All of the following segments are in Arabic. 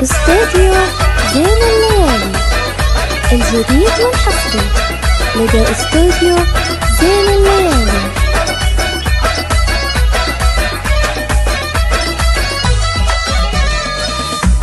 استوديو زين الليالي الجديد والحصري لدى استوديو زين الليالي.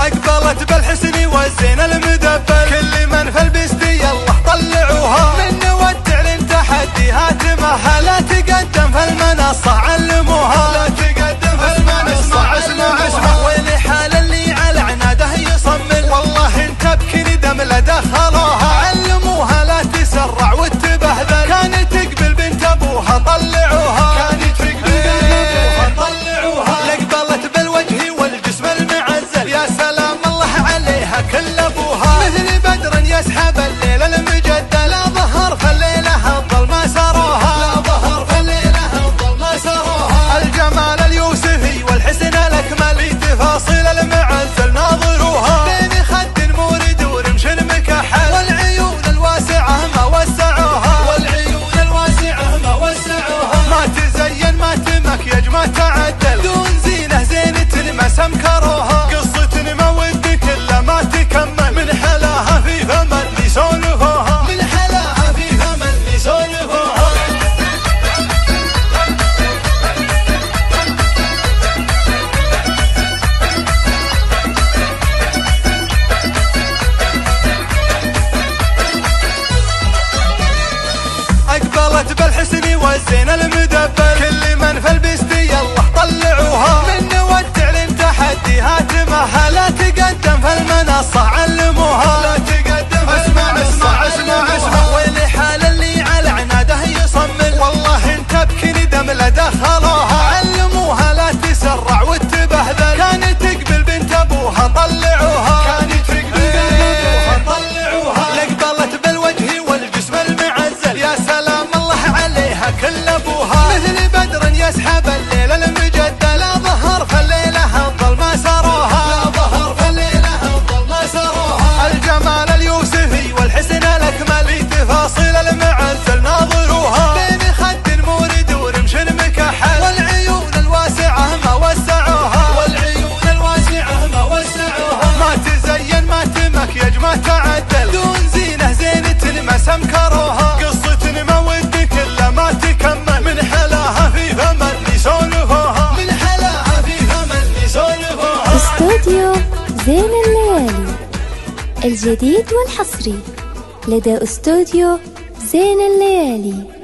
أقبلت بالحسن والزين المدبل، كل من في البست يلا طلعوها، من نودع لين تحديها تمهل، لا تقدم في المنصة علموها، لا تقدم في المنصة اسمع ويلي حال اللي على عناده يصمل، والله انت بكني دم لدخلوها، علموها لا تسرع وتبهذل، كانت تقبل بنت ابوها طلعوها، كانت تقبل بنت ابوها طلعوها، لقبلت بالوجه والجسم المعزل، يا سلام الله عليها كل ابوها، مثل بدر يسحب الليل المجدل، لا ظهر في الليله الظلمه سروها، لا ظهر في الليله الظلمه سروها، الجمال اليوسفي والحسن الاكمل، في تفاصيل المعزل ناظروها، بين خد مورد ورمش مكحل، والعيون الواسعه ما وسعوها، والعيون الواسعه ما وسعوها، ما تزين ما تمكيج ما تعدل، دون زينه زينه ما سمكروها، قصه مود كل ما تكمل، من حلاها في فم اللي سولفوها، من حلاها في فم اللي سولفوها. أقبلت بالحسن والزين المدبل، كل من في البست يلا طلعوها، من نودع لين تحديها تمهل، لا تقدم في المنصة علموها، لا تقدم في المنصة اسمع ويلي حال اللي على عناده يصمل، والله انت بكني دم لدخلوها، علموها لا تسرع وتبهذل، كانت تقبل بنت ابوها طلعوها، كانت تقبل بنت ابوها طلعوها، لقبلت بالوجه والجسم المعزل، يا سلام الله عليها كل ابوها، مثل بدر يسحب الليل المجدل، لا ظهر في الليله الظلمه سروها، لا ظهر في الليله الظلمه سروها، الجمال اليوسفي والحسن الاكمل، في تفاصيل المعزل ناظروها، بين خد مورد ورمش مكحل، والعيون الواسعه ما وسعوها، والعيون الواسعه ما وسعوها، ما تزين ما تمكيج ما تعدل، دون زينه زينه ما سمكروها، قصه مود كل ما تكمل، من حلاها في فم اللي سولفوها، من حلاها في فم اللي سولفوها. استوديو زين الليالي الجديد والحصري لدى استوديو زين الليالي.